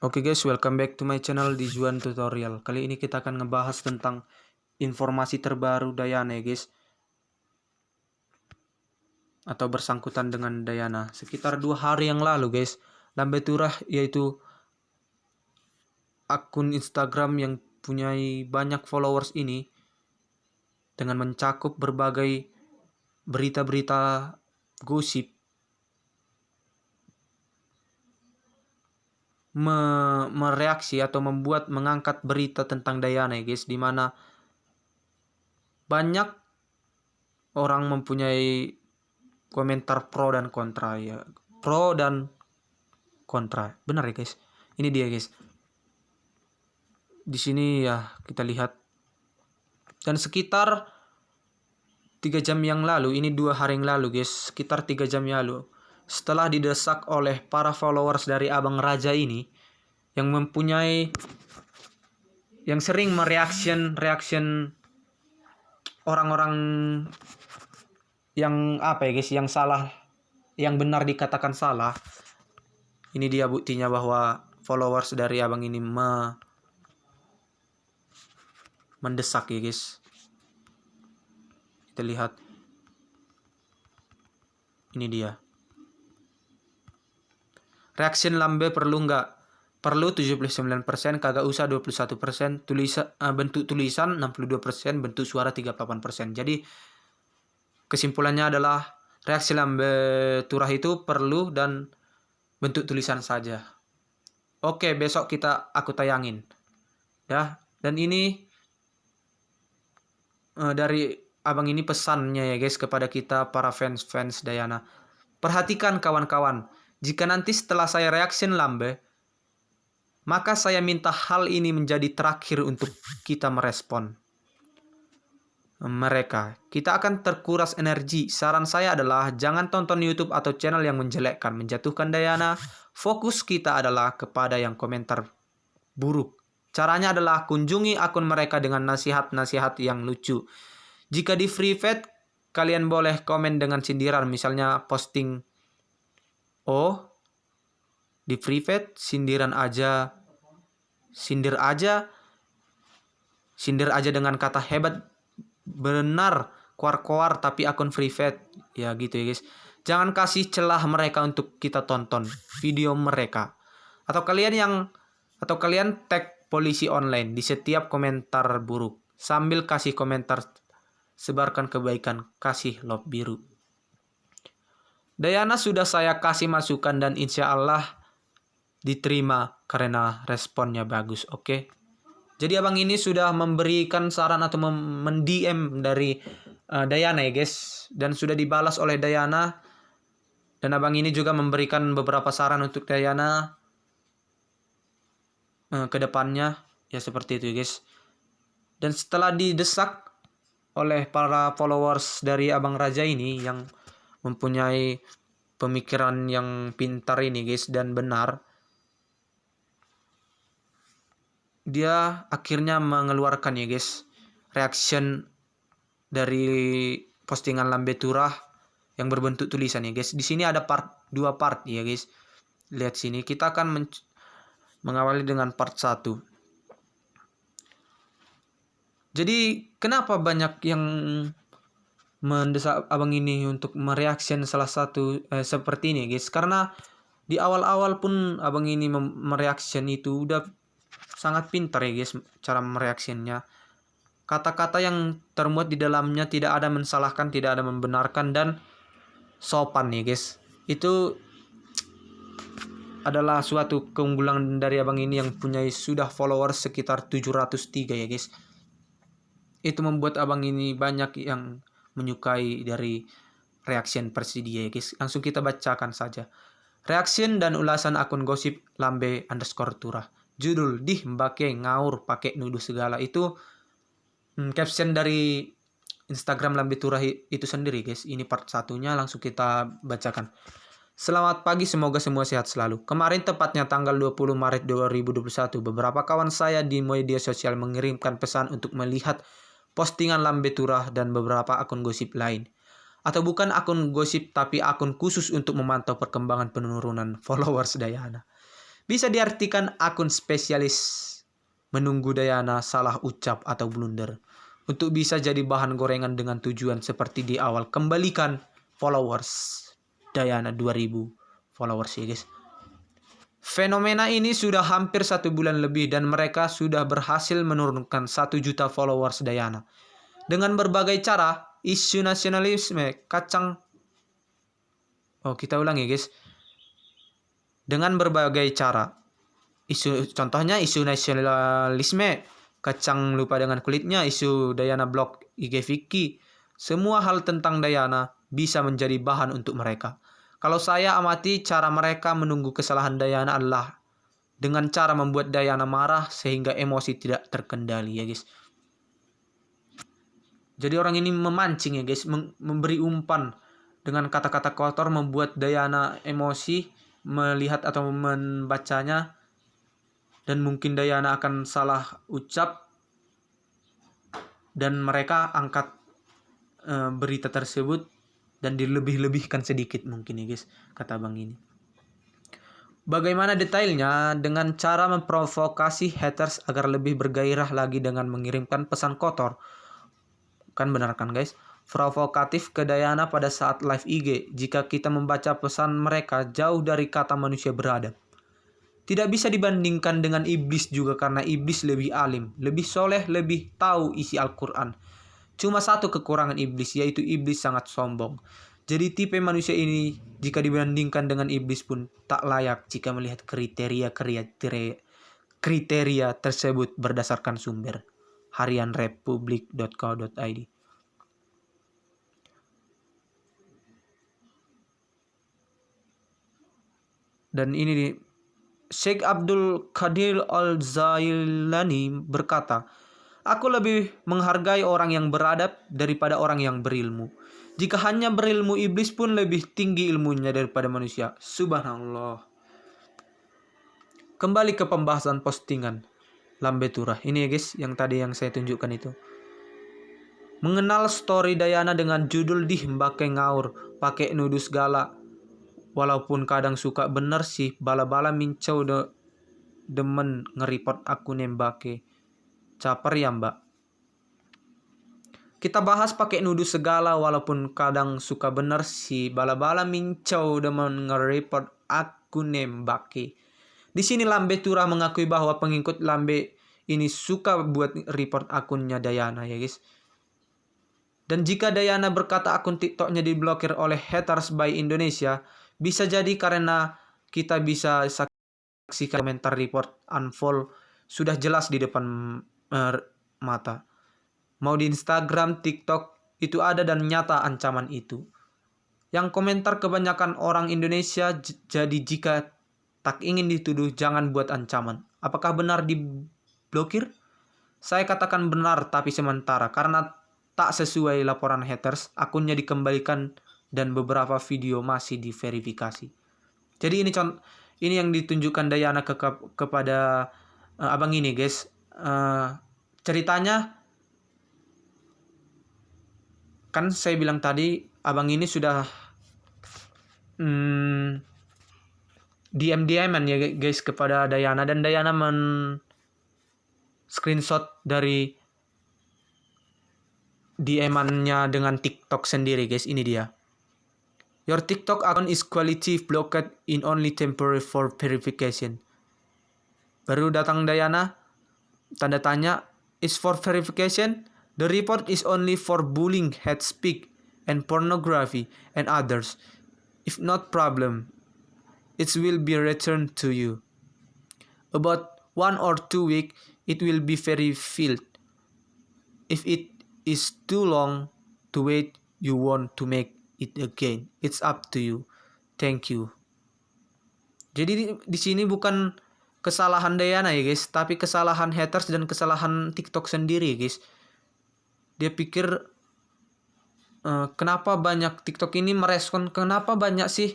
Oke guys, welcome back to my channel di Juan Tutorial. Kali ini kita akan ngebahas tentang informasi terbaru Dayana ya guys, atau bersangkutan dengan Dayana. Sekitar 2 hari yang lalu guys, Lambe Turah, yaitu akun Instagram yang punya banyak followers ini, dengan mencakup berbagai berita-berita gosip, mereaksi atau mengangkat berita tentang Dayana ya guys, dimana banyak orang mempunyai komentar pro dan kontra ya. Pro dan kontra. Benar ya guys. Ini dia guys. Di sini ya kita lihat. Dan sekitar 3 jam yang lalu, ini 2 hari yang lalu guys, sekitar 3 jam yang lalu, setelah didesak oleh para followers dari Abang Raja ini yang sering mereaction orang-orang yang apa ya guys, yang salah, yang benar dikatakan salah. Ini dia buktinya bahwa followers dari abang ini mendesak ya guys. Kita lihat. Ini dia. Reaction Lambe perlu nggak? Perlu 79%, kagak usah 21%, bentuk tulisan 62%, bentuk suara 38%. Jadi kesimpulannya adalah reaksi Lambe Turah itu perlu dan bentuk tulisan saja. Oke, besok aku tayangin. Ya, dan ini dari abang ini pesannya ya guys kepada kita para fans Dayana. Perhatikan kawan-kawan, jika nanti setelah saya reaction Lambe, maka saya minta hal ini menjadi terakhir untuk kita merespon mereka. Kita akan terkuras energi. Saran saya adalah jangan tonton YouTube atau channel yang menjelekkan, menjatuhkan Dayana. Fokus kita adalah kepada yang komentar buruk. Caranya adalah kunjungi akun mereka dengan nasihat-nasihat yang lucu. Jika di free feed, kalian boleh komen dengan sindiran. Misalnya posting, oh di free feed sindir aja dengan kata hebat, benar, kuar-kuar, tapi akun free feed. Ya gitu ya guys. Jangan kasih celah mereka untuk kita tonton video mereka. Atau kalian tag polisi online di setiap komentar buruk. Sambil kasih komentar, sebarkan kebaikan, kasih love biru. Dayana sudah saya kasih masukan dan insya Allah diterima karena responnya bagus. Oke. Jadi abang ini sudah memberikan saran atau mendm dari Dayana ya guys, dan sudah dibalas oleh Dayana, dan abang ini juga memberikan beberapa saran untuk Dayana ke depannya ya, seperti itu ya guys. Dan setelah didesak oleh para followers dari Abang Raja ini yang mempunyai pemikiran yang pintar ini guys dan benar, dia akhirnya mengeluarkan ya guys reaction dari postingan Lambe Turah yang berbentuk tulisan ya guys. Di sini ada 2 part ya guys. Lihat sini, kita akan mengawali dengan part 1. Jadi kenapa banyak yang mendesak abang ini untuk mereaction salah satu seperti ini guys? Karena di awal-awal pun abang ini mereaction itu udah sangat pintar ya guys cara mereaksinya. Kata-kata yang termuat di dalamnya tidak ada mensalahkan, tidak ada membenarkan, dan sopan ya guys. Itu adalah suatu keunggulan dari abang ini yang punya sudah followers sekitar 703 ya guys. Itu membuat abang ini banyak yang menyukai dari reaction versi dia ya guys. Langsung kita bacakan saja. Reaction dan ulasan akun gosip Lambe_Turah. Judul, dih mbake ngaur pakai nuduh segala. Itu caption dari Instagram Lambe Turah itu sendiri guys. Ini part 1-nya, langsung kita bacakan. Selamat pagi, semoga semua sehat selalu. Kemarin tepatnya tanggal 20 Maret 2021, beberapa kawan saya di media sosial mengirimkan pesan untuk melihat postingan Lambe Turah dan beberapa akun gosip lain. Atau bukan akun gosip, tapi akun khusus untuk memantau perkembangan penurunan followers Dayana. Bisa diartikan akun spesialis menunggu Dayana salah ucap atau blunder. Untuk bisa jadi bahan gorengan dengan tujuan seperti di awal. Kembalikan followers Dayana 2000 followers ya guys. Fenomena ini sudah hampir 1 bulan lebih dan mereka sudah berhasil menurunkan 1 juta followers Dayana. Dengan berbagai cara, isu nasionalisme kita ulang ya guys. Dengan berbagai cara, contohnya isu nasionalisme, kacang lupa dengan kulitnya, isu Dayana blok IG Vicky, semua hal tentang Dayana bisa menjadi bahan untuk mereka. Kalau saya amati cara mereka menunggu kesalahan Dayana adalah dengan cara membuat Dayana marah sehingga emosi tidak terkendali ya guys. Jadi orang ini memancing ya guys, memberi umpan dengan kata-kata kotor, membuat Dayana emosi melihat atau membacanya, dan mungkin Dayana akan salah ucap dan mereka angkat berita tersebut dan dilebih-lebihkan sedikit mungkin ya guys, kata bang ini. Bagaimana detailnya? Dengan cara memprovokasi haters agar lebih bergairah lagi dengan mengirimkan pesan kotor. Kan benar kan guys? Provokatif ke Dayana pada saat live IG jika kita membaca pesan mereka jauh dari kata manusia beradab. Tidak bisa dibandingkan dengan iblis juga karena iblis lebih alim, lebih soleh, lebih tahu isi Al-Quran. Cuma satu kekurangan iblis, yaitu iblis sangat sombong. Jadi tipe manusia ini jika dibandingkan dengan iblis pun tak layak jika melihat kriteria tersebut berdasarkan sumber harianrepublik.co.id. Dan ini Sheikh Abdul Qadir Al-Zailani berkata, "Aku lebih menghargai orang yang beradab daripada orang yang berilmu. Jika hanya berilmu, iblis pun lebih tinggi ilmunya daripada manusia." Subhanallah. Kembali ke pembahasan postingan Lambe Turah. Ini ya guys, yang tadi yang saya tunjukkan itu. Mengenal story Dayana dengan judul "Dih Mbake Ngaur, pakai nuduh segala. Walaupun kadang suka bener sih, bala-bala mincau demen ngeripot aku nembake. Caper ya mbak. Kita bahas pakai nuduh segala, walaupun kadang suka bener sih, bala-bala mincau demen ngeripot aku nembake. Di sini Lambe Turah mengakui bahwa pengikut Lambe ini suka buat report akunnya Dayana ya guys. Dan jika Dayana berkata akun TikToknya diblokir oleh haters by Indonesia, bisa jadi karena kita bisa saksikan komentar report unfollow sudah jelas di depan mata. Mau di Instagram, TikTok, itu ada dan nyata ancaman itu. Yang komentar kebanyakan orang Indonesia, jadi jika tak ingin dituduh, jangan buat ancaman. Apakah benar diblokir? Saya katakan benar tapi sementara, karena tak sesuai laporan haters, akunnya dikembalikan dan beberapa video masih diverifikasi. Jadi ini yang ditunjukkan Dayana kepada abang ini guys. Ceritanya kan saya bilang tadi, abang ini sudah DM-an ya guys kepada Dayana, dan Dayana screenshot dari DM-annya dengan TikTok sendiri guys. Ini dia. Your TikTok account is quality blocked in only temporary for verification. Baru datang Dayana, tanda tanya, is for verification. The report is only for bullying, hate speech, and pornography, and others. If not problem, it will be returned to you. About 1 or 2 weeks, it will be very filled. If it is too long to wait, you want to make it again. It's up to you. Thank you. Jadi di sini bukan kesalahan Dayana ya guys, tapi kesalahan haters dan kesalahan TikTok sendiri guys. Dia pikir kenapa banyak TikTok ini merespon, kenapa banyak sih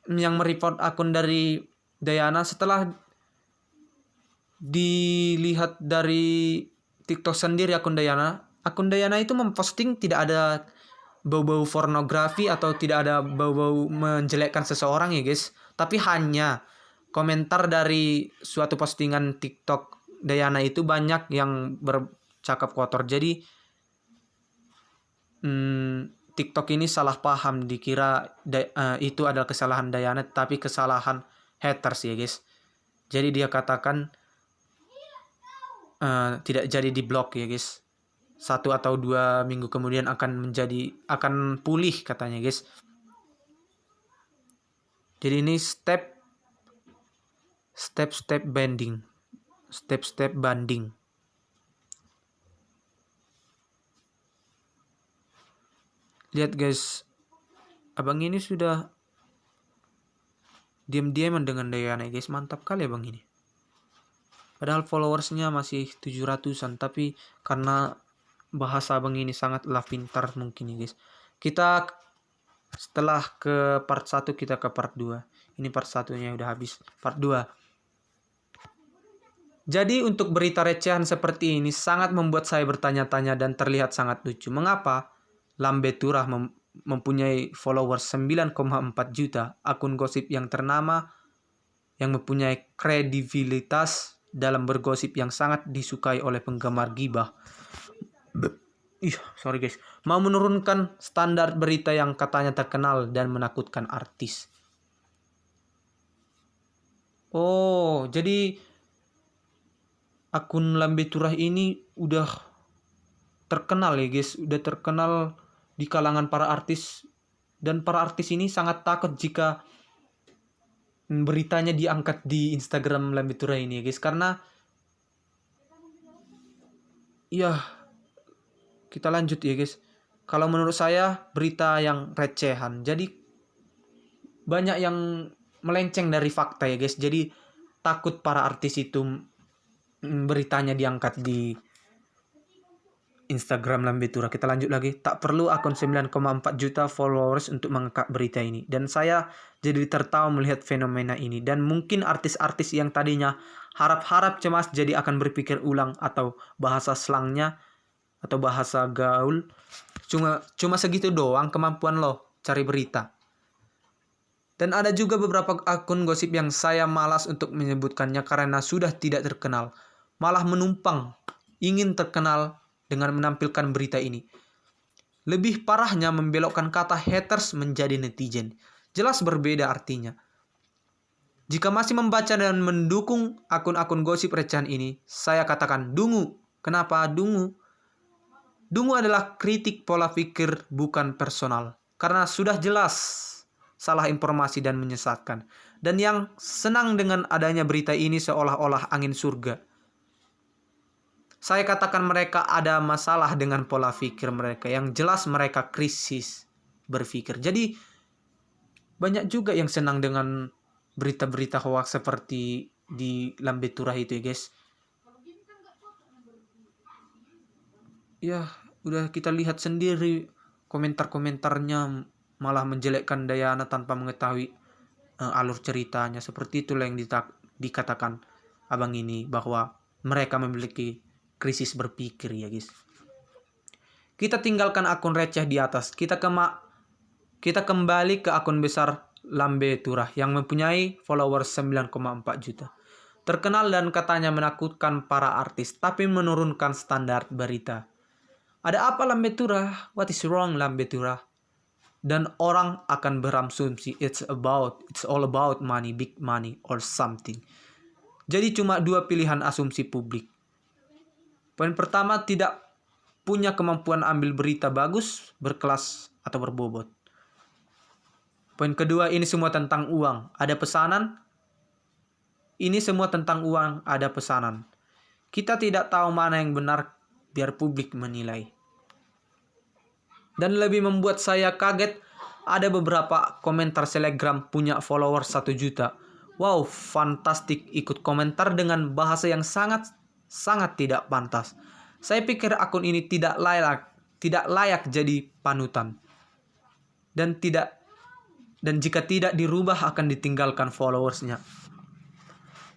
yang mereport akun dari Dayana. Setelah dilihat dari TikTok sendiri akun Dayana itu memposting tidak ada bau-bau pornografi atau tidak ada bau-bau menjelekkan seseorang ya guys, tapi hanya komentar dari suatu postingan TikTok Dayana itu banyak yang bercakap kotor. Jadi TikTok ini salah paham, dikira itu adalah kesalahan Dayana, tapi kesalahan haters ya guys. Jadi dia katakan tidak jadi diblok ya guys. 1 atau 2 minggu kemudian akan pulih katanya guys. Jadi ini step banding. Lihat guys, abang ini sudah diam-diaman dengan Dayana guys. Mantap kali abang ini. Padahal followersnya masih 700-an, tapi karena bahasa abang ini sangatlah pintar mungkin ya guys. Kita setelah ke part 1 kita ke part 2. Ini part 1-nya udah habis. Part 2. Jadi untuk berita recehan seperti ini sangat membuat saya bertanya-tanya dan terlihat sangat lucu. Mengapa Lambe Turah mempunyai followers 9,4 juta, akun gosip yang ternama, yang mempunyai kredibilitas dalam bergosip yang sangat disukai oleh penggemar gibah. Sorry guys. Mau menurunkan standar berita yang katanya terkenal dan menakutkan artis. Oh, jadi akun Lambe Turah ini udah terkenal ya guys. Udah terkenal di kalangan para artis. Dan para artis ini sangat takut jika beritanya diangkat di Instagram Lambe Turah ini ya guys. Karena ya, kita lanjut ya guys. Kalau menurut saya berita yang recehan. Jadi banyak yang melenceng dari fakta ya guys. Jadi takut para artis itu beritanya diangkat di Instagram Lambe Turah. Kita lanjut lagi. Tak perlu akun 9,4 juta followers untuk mengangkat berita ini. Dan saya jadi tertawa melihat fenomena ini. Dan mungkin artis-artis yang tadinya harap-harap cemas jadi akan berpikir ulang, atau bahasa slangnya atau bahasa gaul, cuma segitu doang kemampuan lo cari berita. Dan ada juga beberapa akun gosip yang saya malas untuk menyebutkannya karena sudah tidak terkenal, malah menumpang ingin terkenal dengan menampilkan berita ini. Lebih parahnya membelokkan kata haters menjadi netizen. Jelas berbeda artinya. Jika masih membaca dan mendukung akun-akun gosip recehan ini, saya katakan dungu. Kenapa dungu? Dungu adalah kritik pola pikir, bukan personal. Karena sudah jelas salah informasi dan menyesatkan. Dan yang senang dengan adanya berita ini seolah-olah angin surga. Saya katakan mereka ada masalah dengan pola pikir mereka. Yang jelas mereka krisis berpikir. Jadi banyak juga yang senang dengan berita-berita hoax seperti di Lambe Turah itu ya guys. Ya, udah kita lihat sendiri komentar-komentarnya malah menjelekkan Dayana tanpa mengetahui alur ceritanya. Seperti itulah yang dikatakan abang ini, bahwa mereka memiliki krisis berpikir ya guys. Kita tinggalkan akun receh di atas. Kita kembali ke akun besar Lambe Turah yang mempunyai followers 9,4 juta. Terkenal dan katanya menakutkan para artis, tapi menurunkan standar berita. Ada apa Lambe Turah? What is wrong Lambe Turah? Dan orang akan berasumsi it's all about money, big money or something. Jadi cuma 2 pilihan asumsi publik. Poin pertama, tidak punya kemampuan ambil berita bagus, berkelas, atau berbobot. Poin kedua, ini semua tentang uang. Ada pesanan? Ini semua tentang uang, ada pesanan. Kita tidak tahu mana yang benar, biar publik menilai. Dan lebih membuat saya kaget, ada beberapa komentar selebgram punya followers 1 juta. Wow, fantastik, ikut komentar dengan bahasa yang sangat tidak pantas. Saya pikir akun ini tidak layak jadi panutan. Dan jika tidak dirubah akan ditinggalkan followersnya.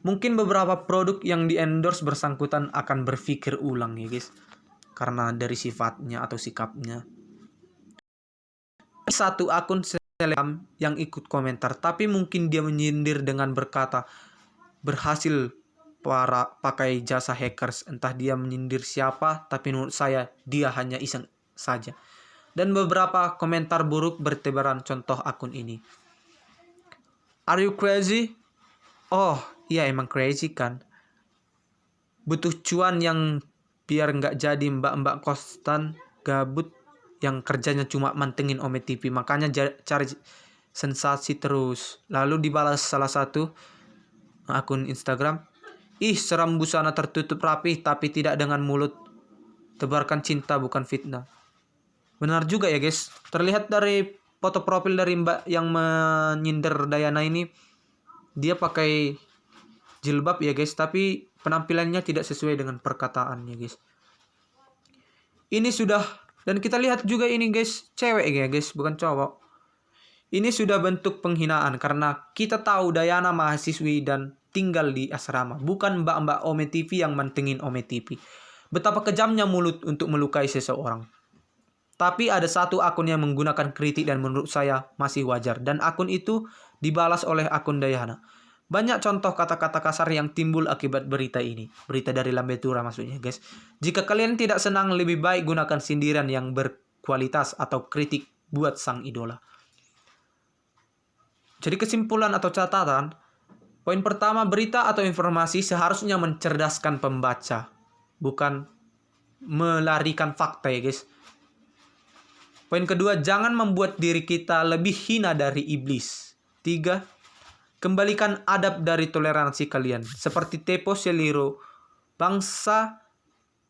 Mungkin beberapa produk yang di-endorse bersangkutan akan berpikir ulang ya guys. Karena dari sifatnya atau sikapnya. Satu akun selebgram yang ikut komentar, tapi mungkin dia menyindir dengan berkata, berhasil pakai jasa hackers. Entah dia menyindir siapa, tapi menurut saya dia hanya iseng saja. Dan beberapa komentar buruk bertebaran contoh akun ini. Are you crazy? Oh, iya emang crazy kan. Butuh cuan yang biar nggak jadi mbak-mbak kostan gabut yang kerjanya cuma mantengin Ome TV. Makanya cari sensasi terus. Lalu dibalas salah satu akun Instagram. Ih, seram busana tertutup rapi tapi tidak dengan mulut. Tebarkan cinta bukan fitnah. Benar juga ya guys. Terlihat dari foto profil dari mbak yang menyindir Dayana ini. Dia pakai jilbab ya guys. Tapi penampilannya tidak sesuai dengan perkataannya guys. Ini sudah, dan kita lihat juga ini guys, cewek ya guys, bukan cowok. Ini sudah bentuk penghinaan karena kita tahu Dayana mahasiswi dan tinggal di asrama, bukan mbak-mbak Ome TV yang mantengin Ome TV. Betapa kejamnya mulut untuk melukai seseorang. Tapi ada satu akun yang menggunakan kritik dan menurut saya masih wajar. Dan akun itu dibalas oleh akun Dayana. Banyak contoh kata-kata kasar yang timbul akibat berita ini. Berita dari Lambe Tura maksudnya guys. Jika kalian tidak senang, lebih baik gunakan sindiran yang berkualitas atau kritik buat sang idola. Jadi kesimpulan atau catatan. Poin pertama, berita atau informasi seharusnya mencerdaskan pembaca. Bukan melarikan fakta ya guys. Poin kedua, jangan membuat diri kita lebih hina dari iblis. 3. Kembalikan adab dari toleransi kalian. Seperti Tepo Seliro, bangsa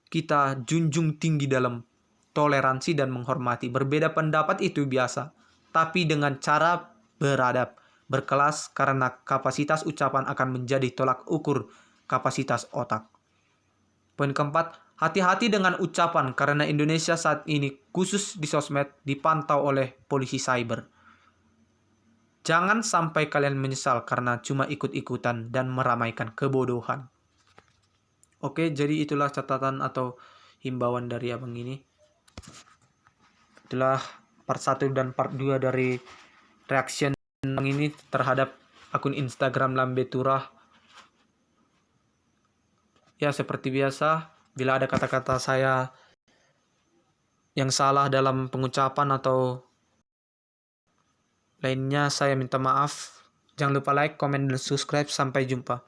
kita junjung tinggi dalam toleransi dan menghormati. Berbeda pendapat itu biasa, tapi dengan cara beradab, berkelas, karena kapasitas ucapan akan menjadi tolak ukur kapasitas otak. Poin keempat, hati-hati dengan ucapan karena Indonesia saat ini khusus di sosmed dipantau oleh polisi cyber. Jangan sampai kalian menyesal karena cuma ikut-ikutan dan meramaikan kebodohan. Oke, jadi itulah catatan atau himbauan dari abang ini. Itulah part 1 dan part 2 dari reaction abang ini terhadap akun Instagram Lambe Tura. Ya, seperti biasa, bila ada kata-kata saya yang salah dalam pengucapan atau lainnya, saya minta maaf. Jangan lupa like, komen, dan subscribe. Sampai jumpa.